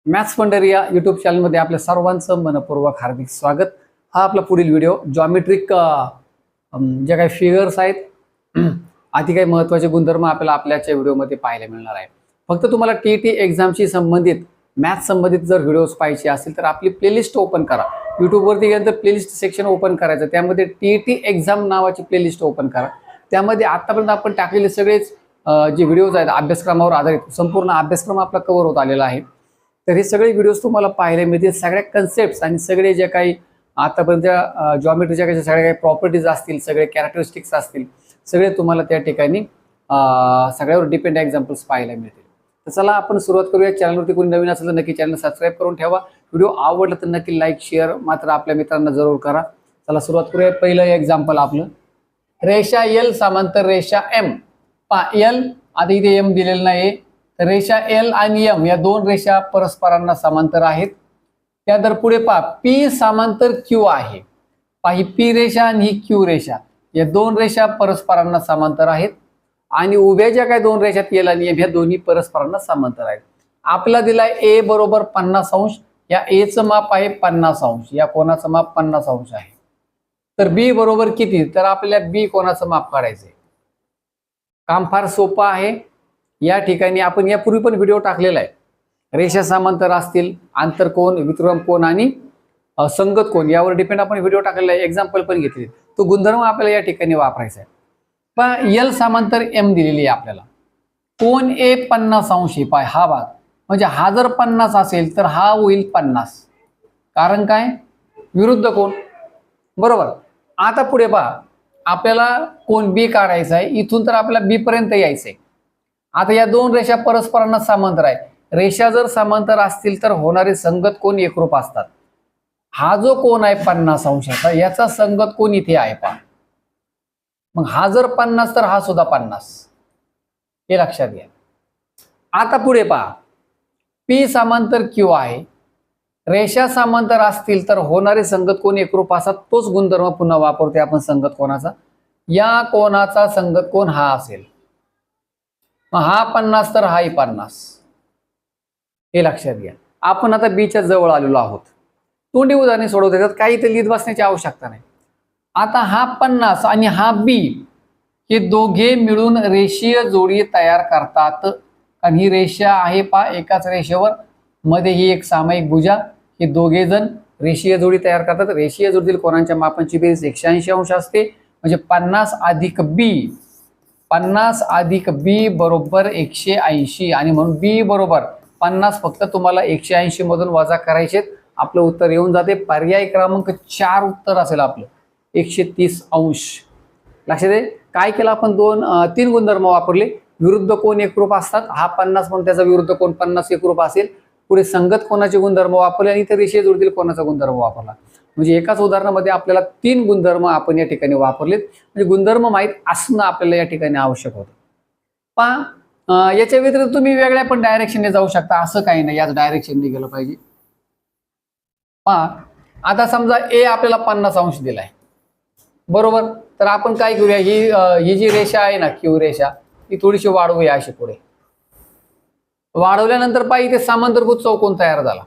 Maths Pandhari या YouTube चॅनलमध्ये आपल्या सर्वांचं मनपूर्वक हार्दिक स्वागत। हा आपला पुढील व्हिडिओ जॉमेट्रिक जे काही फिगर्स आहेत आधी काही महत्त्वाचे गुणधर्म आपल्याला आपल्याच्या व्हिडिओमध्ये पाहायला मिळणार आहे। फक्त तुम्हाला टीईटी एक्झामशी संबंधित मॅथ्स संबंधित जर व्हिडिओज पाहिजे असतील तर आपली प्लेलिस्ट ओपन करा। यूट्यूबवरती गेल्यानंतर प्लेलिस्ट सेक्शन ओपन करायचं, त्यामध्ये टीईटी एक्झाम नावाची प्लेलिस्ट ओपन करा। त्यामध्ये आतापर्यंत आपण टाकलेले सगळेच जे व्हिडिओज आहेत अभ्यासक्रमावर आधारित संपूर्ण अभ्यासक्रम आपला कव्हर होत आलेला आहे। तर हे सगळे व्हिडिओज तुम्हाला पाहायला मिळतील। सगळ्या कन्सेप्ट्स आणि सगळे जे काही आतापर्यंत जॉमेट्रीच्या सगळ्या काही प्रॉपर्टीज असतील, सगळे कॅरेक्टरिस्टिक्स असतील, सगळे तुम्हाला त्या ठिकाणी सगळ्यावर डिपेंड एक्झाम्पल्स पाहायला मिळतील। तर चला आपण सुरुवात करूया। चॅनलवरती कोणी नवीन असेल तर नक्की चॅनल सबस्क्राईब करून ठेवा। व्हिडिओ आवडला तर नक्की लाईक शेअर मात्र आपल्या मित्रांना जरूर करा। चला सुरुवात करूया। पहिलं एक्झाम्पल आपलं, रेषा एल समांतर रेषा एम। एल आधी इथे एम दिलेलं नाही, तर रेषा एल आणि एम या दोन रेषा परस्परांना समांतर आहेत। त्यानंतर पुढे पी समांतर क्यू आहे। ही पी रेषा आणि ही क्यू रेषा या दोन रेषा परस्परांना समांतर आहेत आणि उभ्या ज्या काही दोन रेषा एल आणि एम या दोन्ही परस्परांना समांतर आहेत। आपला दिलाय ए बरोबर 50 अंश, या ए चं माप आहे 50 अंश, या कोणाचं माप 50 अंश आहे। तर बी बरोबर किती, तर आपल्याला बी कोणाचं माप काढायचंय। काम फार सोपं आहे। या ठिकाणी आपण यापूर्वी पण व्हिडिओ टाकलेला आहे। रेषा समांतर असतील, आंतरकोन, वितरण कोन आणि संगत कोन यावर डिपेंड आपण व्हिडिओ टाकलेला आहे, एक्झाम्पल पण घेतले। तो गुणधर्म आपल्याला या ठिकाणी वापरायचा आहे। पण एल समांतर एम दिलेली आहे आपल्याला। कोन ए 50 अंश आहे, हा भाग म्हणजे हा जर 50 असेल तर हा होईल 50, कारण काय, विरुद्ध कोन, बरोबर। आता पुढे आपल्याला कोन बी काढायचा आहे। इथून तर आपल्याला बी पर्यंत यायचंय। आता या दोन रेषा परस्परांना समांतर आहे। रेषा जर समांतर असतील तर होणारे संगत कोन एकरूप असतात। हा जो कोन आहे 50 अंशाचा, याचा संगत कोन इथे आहे मग हा जर 50 तर हा सुद्धा 50, हे लक्षात घ्या। आता पुढे पी समांतर क्यू आहे। रेषा समांतर असतील तर होणारे संगत कोन एकरूप असतात। तोच गुणधर्म पुन्हा वापरतोय आपण संगत कोनाचा। या कोनाचा संगत कोन हा असेल, मग हा 50 तर हाही 50, हे लक्षात घ्या। आपण आता बीच्या जवळ आलेलो आहोत। तोंडी उदाहरणे सोडवता येतात, काही ते लिहित बसण्याची आवश्यकता नाही। आता हा 50 आणि हा बी हे दोघे मिळून रेषीय जोडी तयार करतात। आणि ही रेषा आहे एकाच रेषेवर मध्ये ही एक सामायिक भुजा, हे दोघे जण रेषीय जोडी तयार करतात। रेषीय जोडीतील कोनांच्या मापांची बेरीज 180 अंश असते, म्हणजे 50 अधिक बी, 50 अधिक बी बरोबर 180, आणि म्हणून बी बरोबर 50 फक्त तुम्हाला 180 मधून वजा करायचे। आपलं उत्तर येऊन जाते पर्याय क्रमांक 4 उत्तर असेल आपलं 130 अंश। लक्षात आहे काय केलं आपण, तीन गुणधर्म वापरले। विरुद्ध कोन एकरूप असतात, हा 50 म्हणून त्याचा विरुद्ध कोन 50 एकरूप असेल। पुढे संगत कोनाचे गुणधर्म वापरले आणि इथे रेषीय जोडीतील कोनाचा गुणधर्म वापरला। म्हणजे एकाच उदाहरणामध्ये आपल्याला तीन गुणधर्म आपण या ठिकाणी वापरलेत। म्हणजे गुणधर्म माहित असणं आपल्याला या ठिकाणी आवश्यक होतं। याच्या व्यतिरिक्त तुम्ही वेगळ्या पण डायरेक्शनने जाऊ शकता, असं काही नाही याच डायरेक्शनने गेलं पाहिजे। आता समजा ए आपल्याला 50 अंश दिलाय, बरोबर। तर आपण काय करूया, ही जी रेषा आहे ना क्यू रेषा, ती थोडीशी वाढवूया अशी पुढे। वाढवल्यानंतर इथे समांतरभुज चौकोन तयार झाला।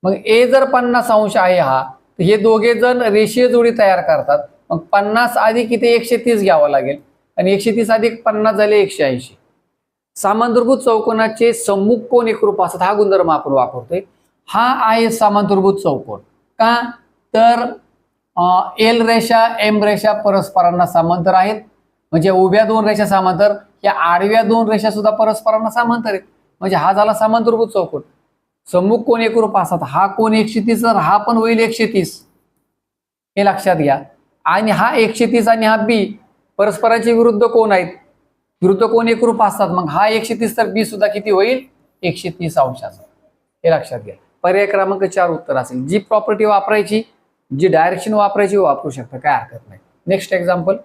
मग ए जर 50 अंश आहे हा, तर हे दोघे जण रेषीय जोडी तयार करतात। मग 50 अधिक इथे 130 घ्यावं लागेल, आणि 130 अधिक 50 झाले 180। समांतरभुज चौकोनाचे सम्मुख कोन एकरूप असतात, हा गुणधर्म आपण वापरतोय। हा आहे समांतरभुज चौकोन, का तर एल रेषा एम रेषा परस्परांना समांतर आहेत। म्हणजे उभ्या दोन रेषा समांतर, या आडव्या दोन रेषा सुद्धा परस्परांना समांतर आहेत। म्हणजे हा झाला समांतरभुज चौकोन। सम्मुख कोन एकरूप असतात, हा कोन 130 तर हा पण होईल 130, हे लक्षात घ्या। आणि हा 130 आणि हा बी परस्परांचे विरुद्ध कोन आहेत, विरुद्ध कोन एकरूप असतात। मग हा 130 तर बी सुद्धा किती होईल, 130 अंशाचा, हे लक्षात घ्या। पर्याय क्रमांक 4 उत्तर असेल। जी प्रॉपर्टी वापरायची, जी डायरेक्शन वापरायची वापरू शकता, काय हरकत नाही। नेक्स्ट एक्झाम्पल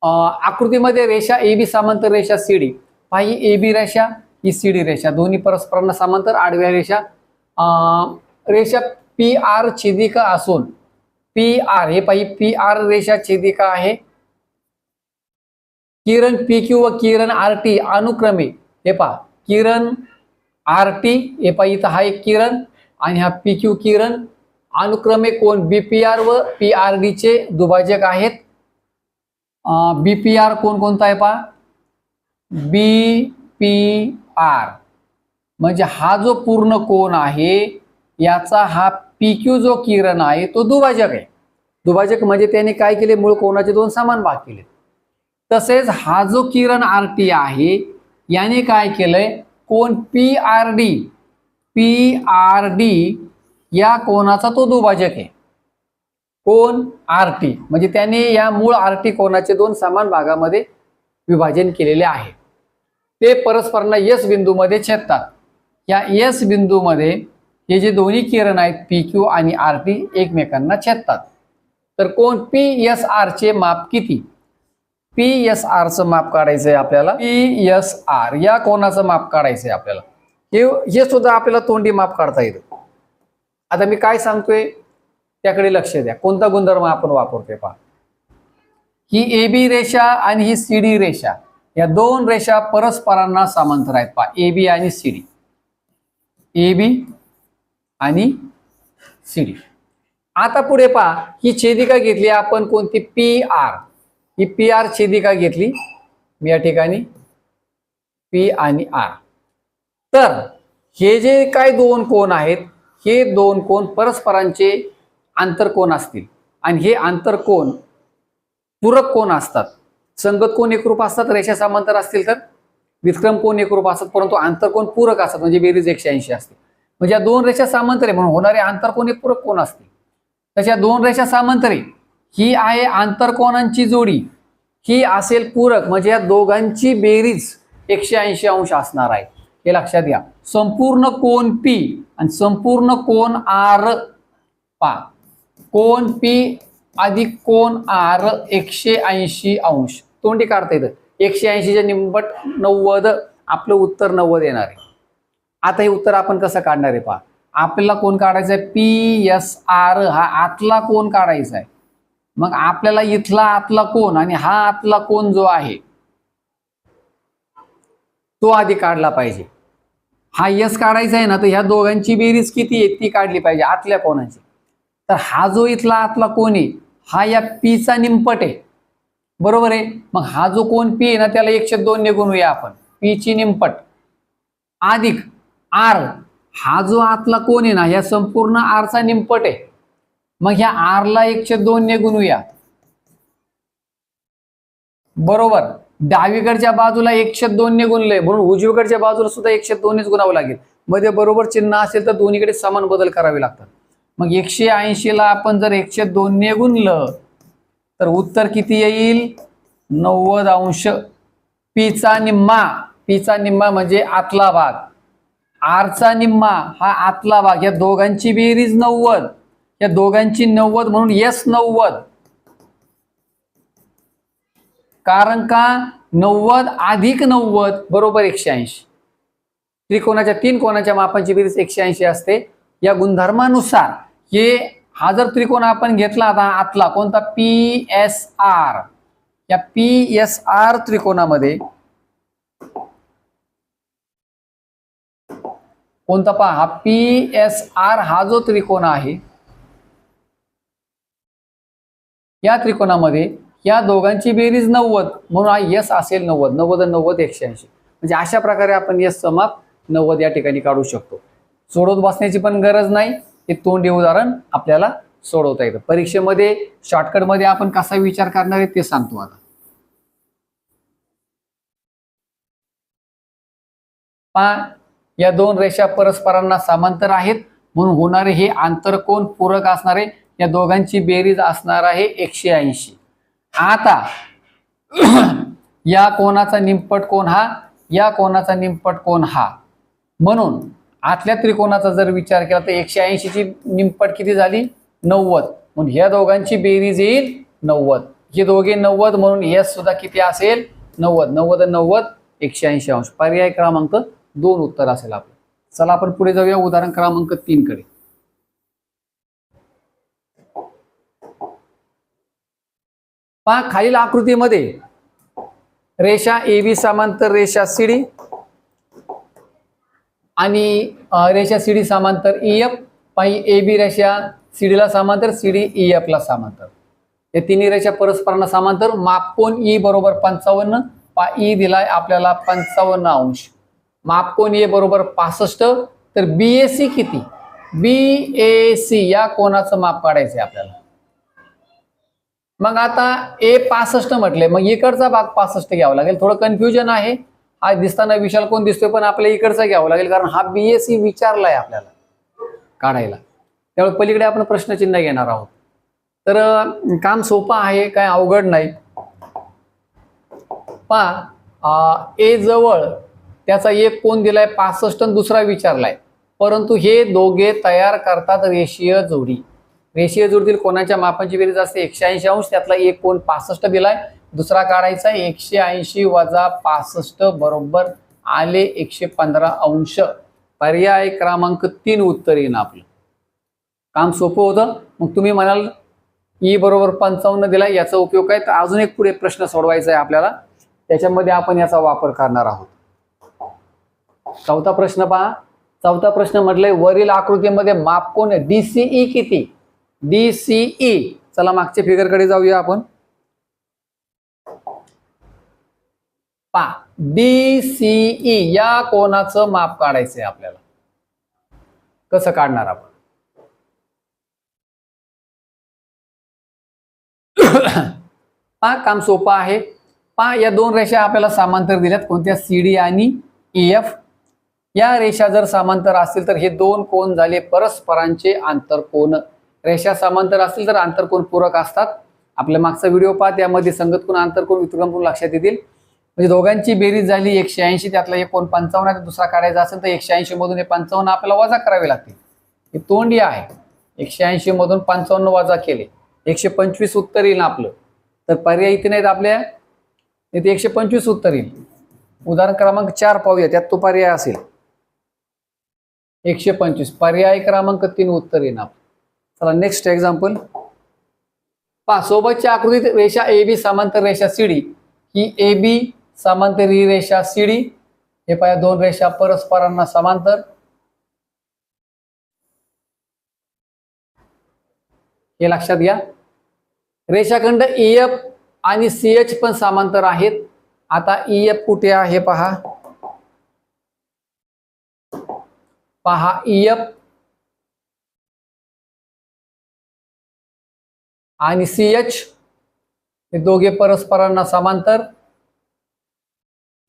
आकृतीमध्ये रेषा ए बी समांतर रेषा सीडी। ही ए बी रेषा, ही सीडी रेषा, दोन्ही परस्परांना समांतर आडव्या रेषा। रेषा पी आर छेदिका असून पी आर हे पी आर रेषा छेदिका आहे। किरण पी क्यू व किरण आर टी अनुक्रमे, हे पहा किरण आर टी, हे पहा इथं हा एक किरण आणि हा पी क्यू किरण अनुक्रमे कोण बीपीआर व पी आर डी चे दुभाजक आहेत. बीपीआर कोण कोणता आहे पहा, बीपीआर म्हणजे हा जो पूर्ण कोन आहे याचा हा पी क्यू जो किरण आहे तो दुभाजक आहे. दुभाजक म्हणजे त्याने काय केले, मूळ कोनाचे दोन समान भाग केले. तसेच हा जो किरण आर टी आहे याने काय केलंय, कोन पी आर डी या कोनाचा तो दुभाजक आहे. कोन आर टी म्हणजे त्याने या मूळ आर टी कोनाचे दोन समान भागामध्ये विभाजन केलेले आहे. ते परस्परांना एस बिंदूमध्ये छेदतात. या एस बिंदूमध्ये हे जे दोन्ही किरण आहेत पी क्यू आणि आर टी एकमेकांना छेदतात. तर कोण पी एस आर चे माप किती, पी एस आर चं माप काढायचंय आपल्याला. पी एस आर या कोनाचं माप काढायचंय आपल्याला. हे सुद्धा आपल्याला तोंडी माप काढता येतं. आता मी काय सांगतोय त्याकडे लक्ष द्या. कोणता गुणधर्म आपण वापरतोय पहा. ही ए बी रेषा आणि ही सी डी रेषा, या दोन रेषा परस्परांना समांतर आहेत पहा, ए बी आणि सी डी. ए बी आणि सी डी. आता पुढे पहा, ही छेदिका घेतली आपण कोणती, पी आर. ही पी आर छेदिका घेतली मी या ठिकाणी, पी आणि आर. तर हे जे काय दोन कोन आहेत हे दोन कोन परस्परांचे आंतरकोन असतील आणि हे आंतरकोन पूरक कोन असतात. संगत कोन एकरूप असतात, रेषा समांतर असतील तर विक्रम कोन एकरूप असतात, परंतु आंतरकोन पूरक असतात म्हणजे बेरीज 180 असते. म्हणजे या दोन रेषा समांतर आहे म्हणून होणारे आंतरकोन एक पूरक कोन असतील. तशा दोन रेषा समांतर आहे, ही आहे आंतरकोनांची जोडी, ही असेल पूरक म्हणजे या दोघांची बेरीज 180 अंश असणार आहे. हे लक्षात घ्या. संपूर्ण कोन पी आणि संपूर्ण कोन आर पहा, कोन पी अधिक कोन आर 180 अंश तोंडी काढता येतं. 180 च्या निंबट 90, आपलं उत्तर 90 येणार आहे. आता हे उत्तर आपण कसं काढणार आहे पहा. आपल्याला कोण काढायचं आहे, पी एस आर हा आतला कोन काढायचा आहे. मग आपल्याला इथला आतला कोन आणि हा आतला कोन जो आहे तो आधी काढला पाहिजे. हा यस काढायचा आहे ना, तर ह्या दोघांची बेरीज किती आहे ती काढली पाहिजे आतल्या कोणाची. तर हा जो इथला आतला कोन आहे हा या पी चा निंपट आहे, बरोबर आहे. मग हा जो कोन पी आहे ना त्याला 102 ने गुणूया आपण, पी ची निंपट अधिक आर, हा जो आतला कोन आहे ना या संपूर्ण आर चा निंपट आहे. मग ह्या आर ला 102 ने गुणूया, बरोबर. डावीकडच्या बाजूला 102 ने गुणलंय म्हणून उजवीकडच्या बाजूला सुद्धा 102 नेच गुणावं लागेल. मध्ये बरोबर चिन्ह असेल तर दोन्हीकडे समान बदल करावे लागतात. मग 180 ला आपण जर 102 ने गुणलं तर उत्तर किती येईल, 90 अंश. पीचा निम्मा म्हणजे आतला भाग, आरचा निम्मा हा आतला भाग, या दोघांची बेरीज 90, या दोघांची 90 म्हणून यस 90. कारण का 90 अधिक 90 बरोबर 180. त्रिकोणाच्या तीन कोणाच्या मापांची बेरीज 180 असते. या गुणधर्मानुसार हा जर त्रिकोण आपण घेतला आता आतला कोणता, पी एस आर, या पी एस आर त्रिकोणामध्ये कोणता पहा, हा पी एस आर हा जो त्रिकोण आहे या त्रिकोणामध्ये या दोघांची बेरीज 90 म्हणून हा यस असेल 90. 90 आणि 90 180. म्हणजे अशा प्रकारे आपण यस चं माप 90 या ठिकाणी काढू शकतो. सोडवत बसण्याची पण गरज नाही, हे तोंडी उदाहरण आपल्याला सोडवता येतं. परीक्षेमध्ये शॉर्टकट मध्ये आपण कसा विचार करणार आहे ते सांगतो आता. पहा, या दोन रेषा परस्परांना समांतर आहेत म्हणून होणारे हे आंतरकोन पूरक असणारे, या दोघांची बेरीज असणार आहे 180. आता या कोणाचा निंपट कोन हा, या कोणाचा निंपट कोन हा, म्हणून आतल्या त्रिकोणाचा जर विचार केला तर 180 ची निंपट किती झाली, 90. म्हणून ह्या दोघांची बेरीज येईल 90. हे दोघे 90 म्हणून यस सुद्धा किती असेल 90. 90 आणि 90 180 अंश. पर्याय क्रमांक 2 उत्तर असेल आपलं. चला आपण पुढे जाऊया उदाहरण क्रमांक 3 कडे. पहा, खालील आकृतीमध्ये रेषा AB समांतर रेषा CD आणि रेषा CD समांतर EF. पाही AB रेषा CD ला समांतर, CD EF ला समांतर. हे तिन्ही रेषा परस्परांना समांतर. मापकोन E बरोबर 55. E दिलाय आपल्याला 55 अंश. मापकोन A बरोबर 65. तर BAC किती? BAC या कोणाचं माप काढायचंय आपल्याला. मग आता A 65 म्हटले, मग इकडचा भाग 65 घ्यावा लागेल. थोडं कन्फ्युजन आहे. हा दिसताना विशाल कोण दिसतोय, पण आपल्या इकडचा घ्यावा लागेल, कारण हा BAC विचारलाय आपल्याला काढायला. त्यामुळे पलीकडे आपण प्रश्नचिन्ह घेणार आहोत. तर काम सोपं आहे, काय अवघड नाही. पहा, A जवळ त्याचा एक कोन दिलाय 65 आणि दुसरा विचारलाय, परंतु हे दोघे तयार करतात रेषीय जोडी. रेषीय जोडीतील कोणाच्या मापांची बेरीज असते 180 अंश. त्यातला एक कोन 65 दिलाय, दुसरा काढायचा 180 वजा 65 बरोबर आले 115 अंश. पर्याय क्रमांक 3 उत्तर येईल आपलं. काम सोपं होतं. मग तुम्ही म्हणाल E बरोबर 55 दिलाय, याचा उपयोग काय? तर अजून एक पुढे प्रश्न सोडवायचा आहे आपल्याला, त्याच्यामध्ये आपण याचा वापर करणार आहोत. चौथा प्रश्न पहा. चौथा प्रश्न म्हटलंय वरील आकृतीमध्ये मापकोन DCE किती? DCE. चला मागच्या फिगरकडे जाऊया आपण. पहा, DCE या कोणाचं माप काढायचंय आपल्याला. कसं काढणार आपण? पहा, काम सोपं आहे. पहा, या दोन रेषा आपल्याला समांतर दिल्यात. कोणत्या? CD आणि EF. या रेषा जर समांतर असतील तर हे दोन कोन झाले परस्परांचे आंतरकोन. रेषा समांतर असतील तर आंतरकोन पूरक असतात. आपल्या मागचा व्हिडिओ पहा, त्यामध्ये संगत कोन, आंतरकोन, वितरण कोन लक्षात येतील. म्हणजे दोघांची बेरीज झाली 180. त्यातला एक कोन 55 आहे, दुसरा काढायचा असेल तर 180 मधून हे 55 आपल्याला वजा करावे लागतील. हे तोंडी आहे. 180 मधून 55 वजा केले 125 उत्तर येईल आपलं. तर पर्याय इथे नाहीत आपल्या, इथे 125 उत्तर येईल. उदाहरण क्रमांक 4 पाहूया, त्यात तो पर्याय असेल 125. पर्याय क्रमांक 3 उत्तर येईल आपलं. चला नेक्स्ट एक्झाम्पल पहा. सोबतच्या आकृतीत रेषा AB समांतर रेषा CD. ही AB समांतर ही रेषा CD. हे पहा, दोन रेषा परस्परांना समांतर. हे लक्षात घ्या. रेषाखंड EF आणि CH पण समांतर आहेत. आता EF कुठे आहे पहा. पहा, EF आणि CH हे दोघे परस्परांना समांतर.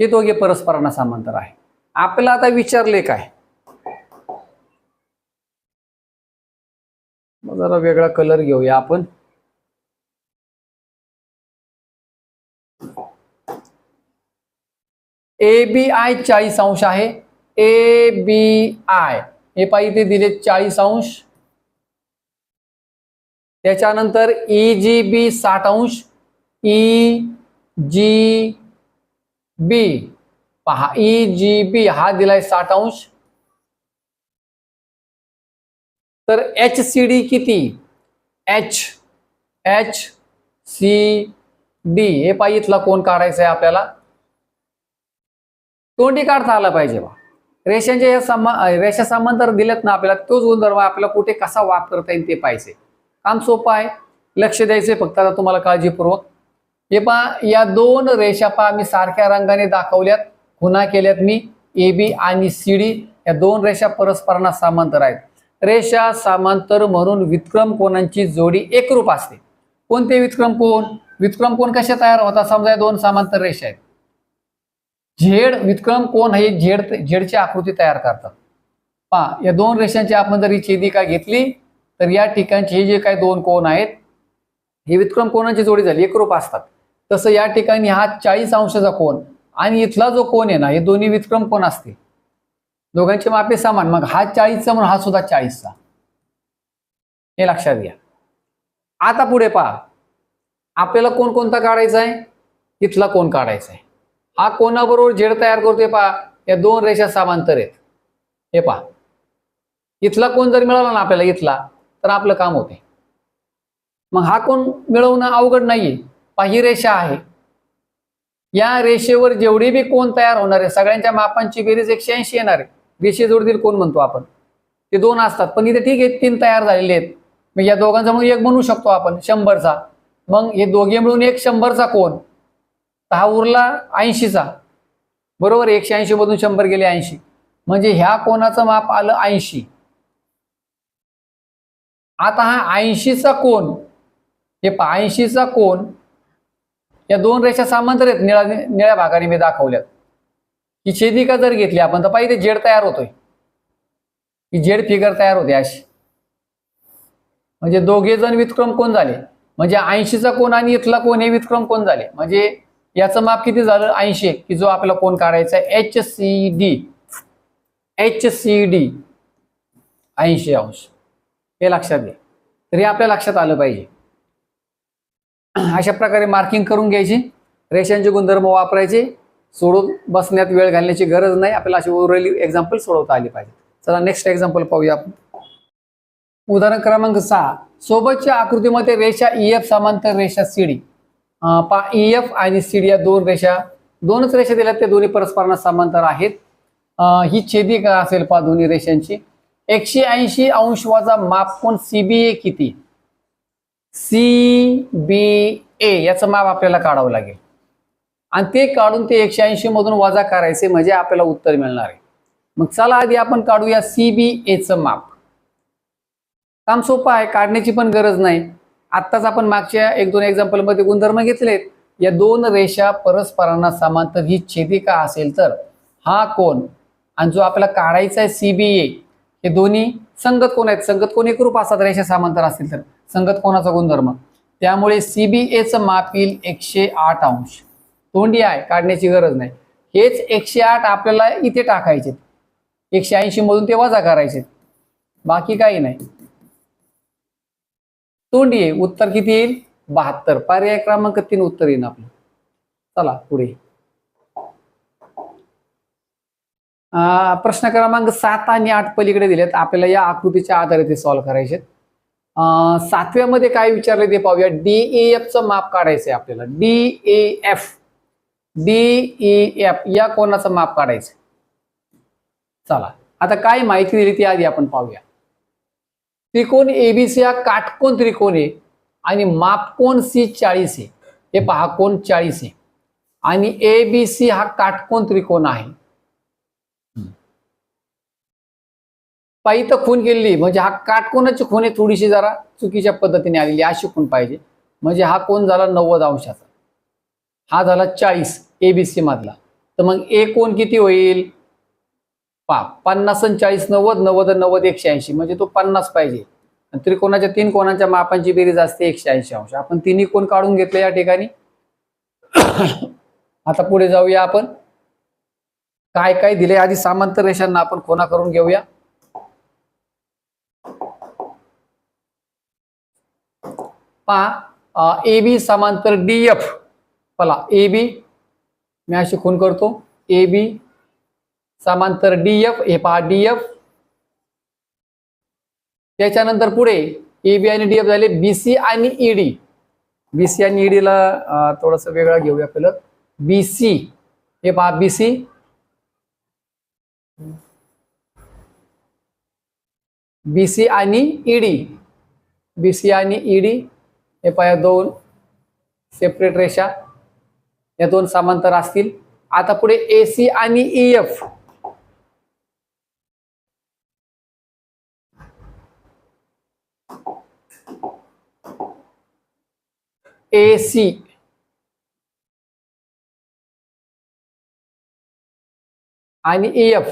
हे दोघे परस्परांना समांतर आहे. आपल्याला आता विचारले काय? जरा वेगळा कलर घेऊया आपण. ABI 40 अंश आहे. ABI हे पाहिजे ते दिले 40 अंश. त्याच्यानंतर EGB 60 अंश. EGB पहा, EGB हा दिलाय 60 अंश. तर HCD किती? HCD हे पाहिजे इथला कोण काढायचा आहे आपल्याला. तोंडी काढता आला पाहिजे बा. रेषांचे रेषा समांतर दिलेत ना आपल्याला, तोच गुणधर्म आपल्याला कुठे कसा वापरता येईल ते पाहिजे. काम सोपं आहे, लक्ष द्यायचंय फक्त आता तुम्हाला काळजीपूर्वक. हे पहा, या दोन रेषा पहा मी सारख्या रंगाने दाखवल्यात, खुणा केल्यात मी. AB आणि CD या दोन रेषा परस्परांना समांतर आहेत. रेषा समांतर म्हणून वितक्रम कोनांची जोडी एकरूप असते. कोणते वितक्रम कोन? वितक्रम कोन कशा तयार होतात? समजा या दोन समांतर रेषा आहेत. झेड वितक्रम कोन हे झेडची आकृती तयार करतात. पहा, या दोन रेषांची आपण जर ही छेदिका घेतली तर या ठिकाणचे हे जे काही दोन कोन आहेत हे वितक्रम कोनांची जोडी झाली, एकरूप असतात. तसं या ठिकाणी हा 40 अंशाचा कोन आणि इथला जो कोन आहे ना, हे दोन्ही वितक्रम कोन असतील. दोघांचे मापे समान. मग हा 40चा म्हणून हा सुद्धा 40चा. हे लक्षात घ्या. आता पुढे पहा, आपल्याला कोण कोणता काढायचा आहे? इथला कोन काढायचा आहे. हा कोणाबरोबर झेड तयार करतोय पहा, या दोन रेषा समांतर आहेत. हे पहा, इथला कोन जर मिळाला ना आपल्याला इथला, तर आपलं काम होते. मग हा कोन मिळवणं अवघड नाहीये. पहा, ही रेषा आहे, या रेषेवर जेवढे बी कोण तयार होणार आहे सगळ्यांच्या मापांची बेरीज 180 येणार आहे. रेषेजोडील कोण म्हणतो आपण, ते 2 असतात, पण इथे ठीक आहे 3 तयार झालेले आहेत. मग या दोघांचा म्हणून एक म्हणू शकतो आपण 100चा. मग हे दोघे मिळून एक 100चा कोण, तर हा उरला 80चा. बरोबर, 180 मधून 100 गेले 80, म्हणजे ह्या कोणाचं माप आलं 80. आता हा 80चा कोण, हे 80चा कोण या 2 रेषा समांतर आहेत, निळ्या भागाने मी दाखवल्यात. ही छेदिका जर घेतली आपण तर पाहिजे जेड तयार होतोय, ही जेड फिगर तयार होते अशी. म्हणजे दोघे जण व्युत्क्रम कोण झाले, म्हणजे 80चा कोण आणि इथला कोण हे व्युत्क्रम कोण झाले. म्हणजे याचं माप किती झालं 80, की जो आपला कोण काढायचा आहे HCD. HCD 80 अंश, हे लक्षात घ्या. तर हे आपल्या लक्षात आलं पाहिजे. अशा प्रकारे मार्किंग करून घ्यायची, रेषांचे गुणधर्म वापरायचे, सोडून बसण्यात वेळ घालण्याची गरज नाही. आपल्याला अशी ओरली एक्झाम्पल सोडवता आली पाहिजे. चला नेक्स्ट एक्झाम्पल पाहूया आपण. उदाहरण क्रमांक 6. सोबतच्या आकृतीमध्ये रेषा EF समांतर रेषा CD. EF आणि CD या दोनच रेषा दिल्यात, ते दोन्ही परस्परांना समांतर आहेत. ही छेदिका असेल पहा दोन्ही रेषांची. 180 अंश वजा माप कोण CBA किती, CBA याचं माप आपल्याला काढावं लागेल आणि ते काढून ते 180 मधून वजा करायचे, म्हणजे आपल्याला उत्तर मिळणार आहे. मग चला आधी आपण काढूया CBAचं माप. काम सोपं आहे, काढण्याची पण गरज नाही. आत्ताच आपण मागच्या 1-2 एक्झाम्पल मध्ये गुणधर्म घेतलेत. या 2 रेषा परस्परांना समांतर ही छेदिका असेल तर हा कोण आणि जो आपल्याला काढायचा आहे CBA, हे दोन्ही संगत कोण आहेत. संगत कोण एकरूप असतात रेषा समांतर असतील तर, संगत कोणाचा गुणधर्म. त्यामुळे CBAचं माप येईल 108 अंश. तोंडी आहे, काढण्याची गरज नाही. हेच 108 आपल्याला इथे टाकायचे, 180 मधून ते वजा करायचे, बाकी काही नाही. तोंडी आहे. उत्तर किती येईल 72. पर्याय क्रमांक 3 उत्तर येईल आपलं. चला पुढे. प्रश्न क्रमांक 7 आणि 8 पलीकडे दिलेत. आपल्याला या आकृतीच्या आधारे ते सॉल्व्ह करायचे. 7व्या मध्ये काय विचारले ते पाहूया. DEFचं माप काढायचंय आपल्याला. DEF या कोणाचं माप काढायचं. चला आता काय माहिती दिली ती आधी आपण पाहूया. त्रिकोण ABC हा काटकोन त्रिकोण आहे आणि माप कोण C 40 आहे. हे पहा कोण 40 आहे आणि ABC हा काटकोन त्रिकोण आहे. पायी तर खून केलेली, म्हणजे हा काटकोनाची खूण आहे, थोडीशी जरा चुकीच्या पद्धतीने आलेली, अशी खूण पाहिजे. म्हणजे हा कोण झाला 90 अंशाचा, हा झाला 40 ABC मधला. तर मग A कोण किती होईल 50 आणि 40 90, 90 आणि 90 180, म्हणजे तो 50 पाहिजे. त्रिकोणाच्या 3 कोणांच्या मापांची बेरीज असते 180 अंश. आपण तिन्ही कोण काढून घेतले या ठिकाणी. आता पुढे जाऊया आपण. काय काय दिले आधी समांतर रेषांना आपण कोणा करून घेऊया. पहा AB समांतर DF. चला AB मी अशी खूण करतो, AB समांतर DF. हे पहा DF. त्याच्यानंतर पुढे AB आणि DF झाले BC आणि ED. BC आणि ED ला थोडंसं वेगळं घेऊया पहिलं. BC हे पहा BC, BC आणि ED. BC आणि ED हे पहा 2 सेपरेट रेषा, या 2 समांतर असतील. आता पुढे AC आणि EF. AC आणि EF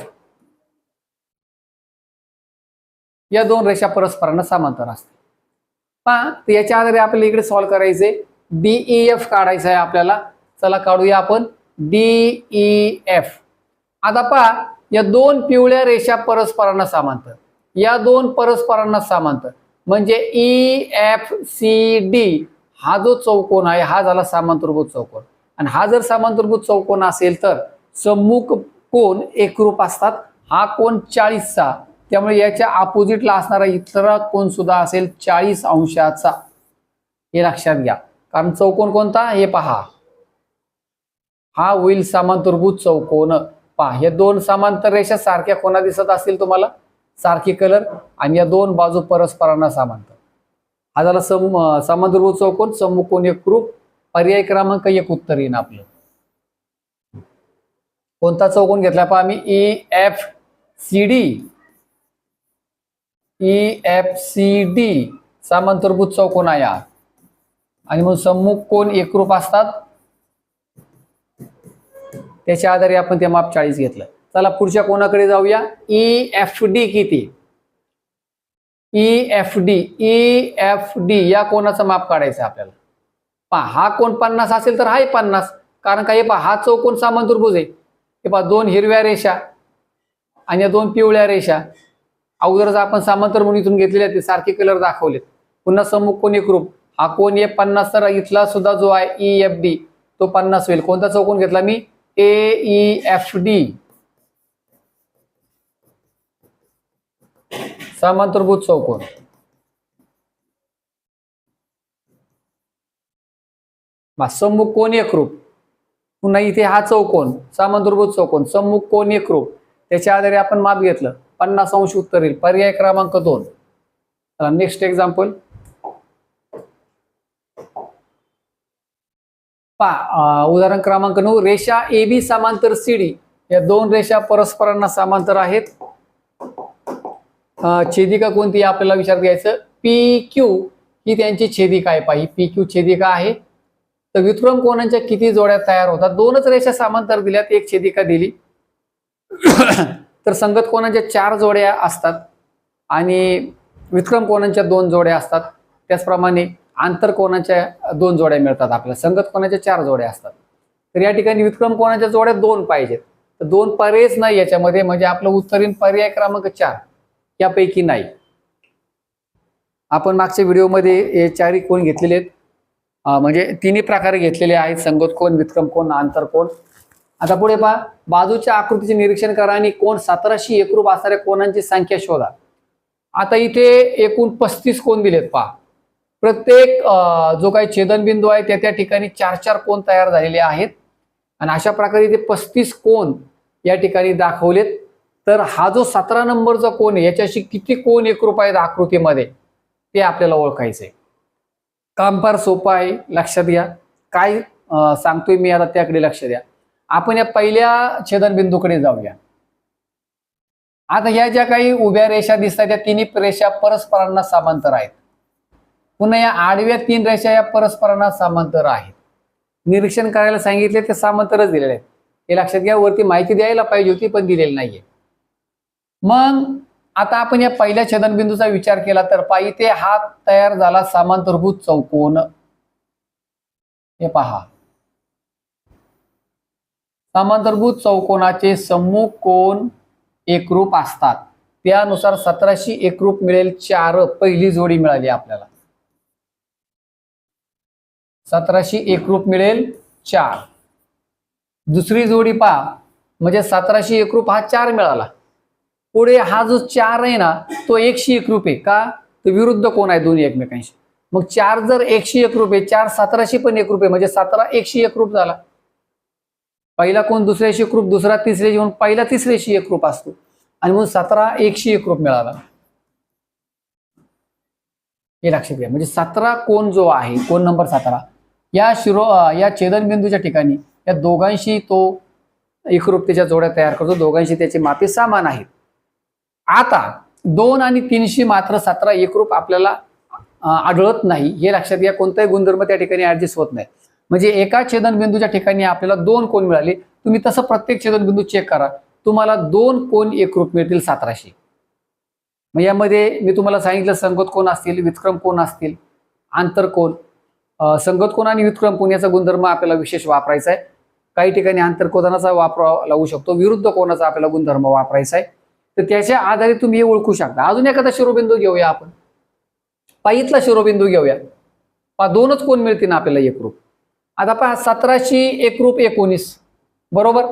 या 2 रेषा परस्परांना समांतर असतात. पहा याच्या आधारे आपल्याला इकडे सॉल्व्ह करायचे. DEF काढायचं आहे आपल्याला. चला काढूया आपण DEF. आता पहा या 2 पिवळ्या रेषा परस्परांना समांतर, या 2 परस्परांना समांतर, म्हणजे EFCD हा जो चौकोन आहे हा झाला समांतरभुज चौकोन. आणि हा जर समांतरभुज चौकोन असेल तर सम्मुख कोन एकरूप असतात. हा कोन 40चा, त्यामुळे याच्या अपोजिटला असणारा इतर कोन सुद्धा असेल 40 अंशाचा. हे लक्षात घ्या, कारण चौकोन कोणता हे पहा, हा होईल समांतरभुज चौकोन. पहा, या दोन समांतर रेषा सारख्या कोणा दिसत असतील तुम्हाला, सारखी कलर, आणि या दोन बाजू परस्परांना समांतर. हा झाला समांतरभुज चौकोन, समकोन एकरूप. पर्याय क्रमांक 1 उत्तर येईन आपलं. कोणता चौकोन घेतला पहा आम्ही, EFCD समांतरभुज चौकोन आहे. आणि मग सम्मुख कोण एकरूप असतात, त्याच्या आधारे आपण ते माप 40 घेतलं. चला पुढच्या कोणाकडे जाऊया. EFD किती, EFD या कोणाचं माप काढायचं आपल्याला. पहा, हा कोण 50 असेल तर हाही 50, कारण काय पहा, हा चौकोन समांतरभुज आहे. हे पहा, दोन हिरव्या रेषा आणि या दोन पिवळ्या रेषा अगोदरच आपण समांतरभुज इथून घेतलेले आहेत, ते सारखे कलर दाखवलेत. पुन्हा सम्मुख कोण एकरूप, हा कोण आहे 50, तर इथला सुद्धा जो आहे EFD तो 50 होईल. कोणता चौकोन घेतला मी, AEFD समांतरभुज चौकोन. सम्मुख कोण एकरूप, पुन्हा इथे हा चौकोन समांतरभुज चौकोन, सम्मुख कोण एकरूप, त्याच्या आधारे आपण माप घेतलं. 50 अंश उत्तर येईल. पर्याय क्रमांक 2. नेक्स्ट एक्झाम्पल पहा, उदाहरण क्रमांक 9. रेषा AB समांतर CD, या दोन रेषा परस्परांना समांतर आहेत. छेदिका कोणती आपल्याला विचार घ्यायचं. PQ ही त्यांची छेदिका आहे. पहा, ही PQ छेदिका आहे. तर व्युत्क्रम कोणांच्या किती जोड्या तयार होतात. दोनच रेषा समांतर दिल्यात, एक छेदिका दिली, तर संगत कोणांच्या 4 जोड्या असतात आणि व्युत्क्रम कोणांच्या 2 जोड्या असतात. त्याचप्रमाणे आंतर कोणाच्या 2 जोड्या मिळतात आपल्याला. संगत कोणाच्या 4 जोड्या असतात. तर या ठिकाणी व्युत्क्रम कोणाच्या जोड्या 2 पाहिजेत. तर 2 पर्यायच नाही याच्यामध्ये, म्हणजे आपलं उत्तर येईल पर्याय क्रमांक 4 यापैकी नाही. आपण मागच्या व्हिडिओमध्ये हे 4 कोण घेतलेले आहेत, म्हणजे तिन्ही प्रकारे घेतलेले आहेत. संगत कोण, व्युत्क्रम कोण, आंतर कोण. आता पुढे पहा, बाजूच्या आकृतीचे निरीक्षण करा आणि कोण 17 एकरूप असणाऱ्या कोणांची संख्या शोधा. आता इथे एकूण 35 कोण दिलेत. पहा, प्रत्येक जो काही छेदनबिंदू आहे त्या ठिकाणी 4-4 कोण तयार झालेले आहेत आणि अशा प्रकारे इथे 35 कोण या ठिकाणी दाखवलेत. तर हा जो 17 नंबरचा कोण आहे याच्याशी किती कोण एकरूप आहेत आकृतीमध्ये ते आपल्याला ओळखायचंय. काम फार सोपं आहे, लक्षात घ्या. काय सांगतोय मी आता त्याकडे लक्ष द्या. आपण या पहिल्या छेदनबिंदूकडे जाऊया. आता ह्या ज्या काही उभ्या रेषा दिसतात त्या तिन्ही रेषा परस्परांना समांतर आहेत. पुन्हा या आडव्या 3 रेषा या परस्परांना समांतर आहेत. निरीक्षण करायला सांगितले ते समांतरच दिलेले आहेत, हे लक्षात घ्या. वरती माहिती द्यायला पाहिजे होती पण दिलेली नाहीये. मग आता आपण या पहिल्या छेदनबिंदूचा विचार केला तर पहा, इथे हा तयार झाला समांतरभुज चौकोन. हे पहा, समांतरभुज चौकोनाचे सम्मुख कोण एकरूप असतात. त्यानुसार 17 एकरूप मिळेल 4. पहिली जोडी मिळाली आपल्याला. 17 एकरूप मिळेल 4. दुसरी जोडी पहा, म्हणजे 17 एकरूप हा 4 मिळाला. पुढे हा जो 4 आहे ना तो 100 एकरूप आहे. का, तो विरुद्ध कोण आहे दोन्ही एकमेकांशी. मग 4 जर 100 एकरूप आहे, 4 17 पण एकरूप आहे, म्हणजे 17 100 एकरूप झाला. पहिला कोण दुसऱ्याशी एकरूप, दुसरा तिसऱ्याशी, म्हणून पहिला तिसऱ्याशी एकरूप असतो आणि म्हणून 17 100 एकरूप मिळाला. हे लक्षात घ्या. म्हणजे 17 कोण जो आहे, कोण नंबर 17 या छेदनबिंदूच्या ठिकाणी या दोघांशी तो एकरूपतेच्या जोड्या तयार करतो. दोघांशी त्याची मापे समान आहेत. आता 2 आणि 3 मात्र 17 एकरूप आपल्याला आढळत नाही. हे लक्षात घ्या. कोणताही गुणधर्म त्या ठिकाणी ऍडजस्ट होत नाही. म्हणजे एका छेदनबिंदूच्या ठिकाणी आपल्याला 2 कोण मिळाले. तुम्ही तसं प्रत्येक छेदनबिंदू चेक करा, तुम्हाला 2 कोण एकरूप मिळतील 17. मग यामध्ये मी तुम्हाला सांगितलं संगत कोण असतील, व्युत्क्रम कोण असतील, आंतर कोण. संगत कोण आणि व्युत्क्रम कोण याचा गुणधर्म आपल्याला विशेष वापरायचा आहे. काही ठिकाणी आंतर कोणाचा वापर लावू शकतो, विरुद्ध कोणाचा आपल्याला गुणधर्म वापरायचा आहे. तर त्याच्या आधारे तुम्ही हे ओळखू शकता. अजून एखादा शिरोबिंदू घेऊया आपण. पायीतला शिरोबिंदू घेऊया. 2च कोण मिळतील आपल्याला एकरूप. आता पहा, 17 एकरूप 19 बरोबर.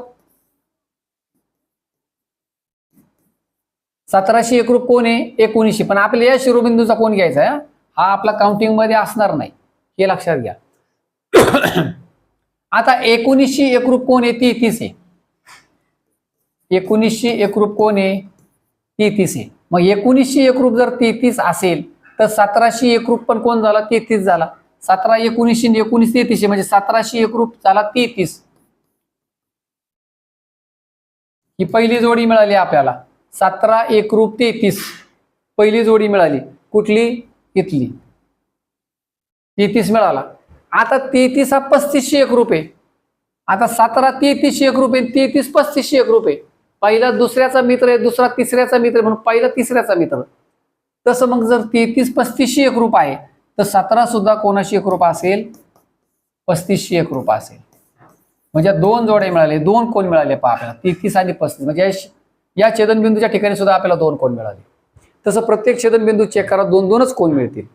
17 एकरूप कोण आहे 19, पण आपल्याला या शिरोबिंदूचा कोण घ्यायचा आहे. हा आपला काउंटिंग मध्ये असणार नाही, हे लक्षात घ्या. आता 19शी एकरूप कोण आहे? 33 आहे. 19शी एकरूप कोण आहे? 33 आहे. मग 19शी एकरूप जर 33 असेल तर 17शी एकरूप पण कोण झाला? 33 झाला. 17 19 19 33 म्हणजे 17शी एकरूप झाला 33. ही पहिली जोडी मिळाली आपल्याला. 17 एकरूप 33 पहिली जोडी मिळाली. कुठली? इथली. 33 मिळाला. आता 33 हा 35शी एकरूप आहे. आता 17 33शी एकरूप आहे, 33 35शी एकरूप आहे. पहिला दुसऱ्याचा मित्र आहे, दुसरा तिसऱ्याचा मित्र आहे, म्हणून पहिला तिसऱ्याचा मित्र. तसं मग जर 33 35शी एकरूप आहे तर 17 सुद्धा कोणाशी एकरूप असेल? 35शी एकरूप असेल. म्हणजे दोन जोड्या मिळाले, दोन कोण मिळाले पहा आपल्याला, 33 आणि 35. म्हणजे या छेदनबिंदूच्या ठिकाणी सुद्धा आपल्याला दोन कोण मिळाले. तसं प्रत्येक छेदनबिंदू चेक करा, दोन दोनच कोण मिळतील.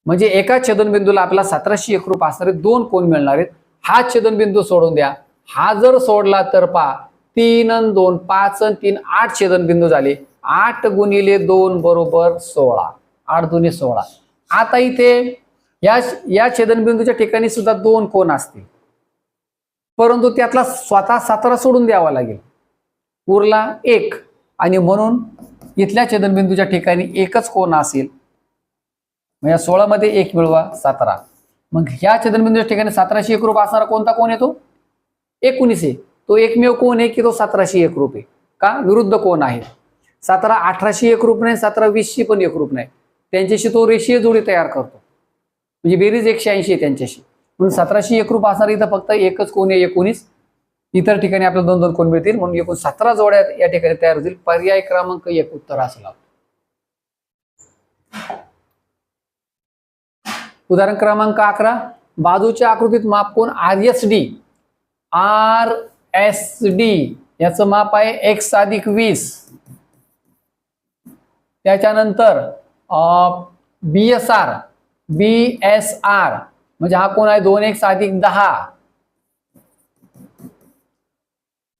म्हणजे एका छेदनबिंदूला आपल्याला 17शी एकरूप असणारे दोन कोण मिळणार आहेत. हा छेदनबिंदू सोडून द्या. हा जर सोडला तर पहा 3 आणि 2 5 आणि 3 8 छेदनबिंदू झाले. 8 गुणिले 2 बरोबर 16. 8 दुणे 16. आता इथे या छेदनबिंदूच्या ठिकाणी सुद्धा दोन कोण असतील, परंतु त्यातला स्वतः 17 सोडून द्यावा लागेल. उरला 1 आणि म्हणून इथल्या छेदनबिंदूच्या ठिकाणी एकच कोण असेल. म्हणजे 16 मध्ये 1 मिळवा 17. मग ह्या छेदनबिंदूच्या ठिकाणी 17शी एकरूप असणारा कोणता कोण येतो? 19 आहे. तो एकमेव कोण आहे की तो 17शी एकरूप आहे. का? विरुद्ध कोण आहे. 17 18शी एकरूप नाही, 17 20शी पण एकरूप नाही. त्यांच्याशी तो रेषीय जोडी तयार करतो. म्हणजे बेरीज 180 आहे त्यांच्याशी. म्हणून 17शी एकरूप असणार इथं फक्त एकच कोण आहे 19. इतर ठिकाणी आपल्याला दोन दोन कोण मिळतील. म्हणून एकूण 17 जोड्या या ठिकाणी तयार होतील. पर्याय क्रमांक 1 उत्तर असेल. उदाहरण क्रमांक 11. बाजूच्या आकृतीत माप कोण? RSD. RSD याचं माप आहे x अधिक 20. त्याच्यानंतर BSR. BSR म्हणजे हा कोण आहे? 2x अधिक 10.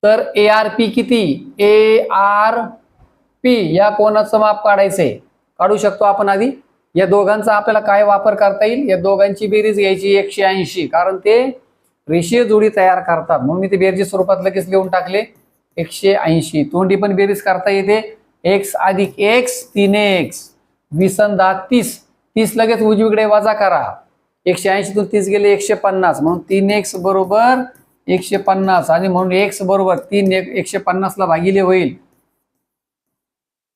तर ARP किती? ARP या कोणाचं माप काढायचंय? काढू शकतो आपण. आधी या दोघांचा आपल्याला काय वापर करता येईल? या दोघांची बेरीज घ्यायची 180, कारण ते रेषीय जोडी तयार करतात. म्हणून मी ते बेरजेच्या स्वरूपात लगेच लिहून टाकले 180. तोंडी पण बेरीज करता येते. x अधिक x 3x 20 आणि 10 30. 30 लगेच उजवीकडे वजा करा. 180 तून 30 गेले 150. म्हणून 3x बरोबर 150 आणि म्हणून x बरोबर 3 150 ला भागिले होईल.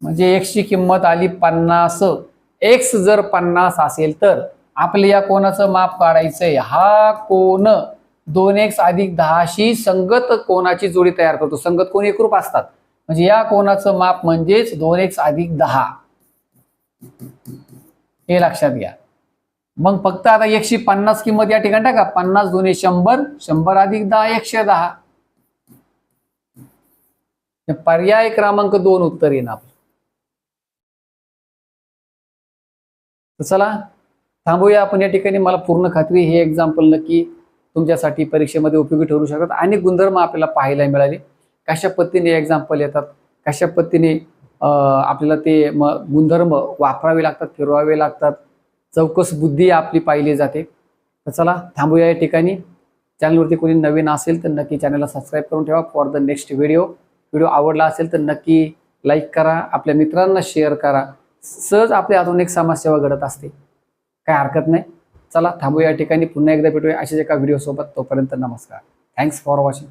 म्हणजे x ची किंमत आली 50. x जर 50 असेल तर आपल्या या कोणाचं माप काढायचंय? हा कोण 2x अधिक 10शी संगत कोणाची जोडी तयार करतो. संगत कोण एकरूप असतात. म्हणजे या कोणाचं माप म्हणजेच 2x अधिक 10. हे लक्षात घ्या. मग फक्त आता 150 किंमत या ठिकाणी टाका. 50 दुणे 100. 100 अधिक 10 110. पर्याय क्रमांक 2 उत्तर येईल आपलं. चला थांबूया आपण या ठिकाणी. मला पूर्ण खात्री हे एक्झाम्पल नक्की तुमच्यासाठी परीक्षेमध्ये उपयोगी ठरू शकतात. अनेक गुणधर्म आपल्याला पाहायला मिळाले. कशा पद्धतीने एक्झाम्पल येतात, कशा पद्धतीने आपल्याला ते गुणधर्म वापरावे लागतात, फिरवावे लागतात. चौकस बुद्धी आपली पाहिली जाते. तर चला थांबूया या ठिकाणी. चॅनलवरती कोणी नवीन असेल तर नक्की चॅनलला सबस्क्राईब करून ठेवा for the next video. Video आवडला असेल तर नक्की लाईक करा, आपल्या मित्रांना शेअर करा. सहज आपल्या हातून एक समाजसेवा घडत असते, काय हरकत नाही. चला थांबूया या ठिकाणी. पुन्हा एकदा भेटूया अशाच एका व्हिडिओ सोबत. तोपर्यंत नमस्कार. Thanks for watching.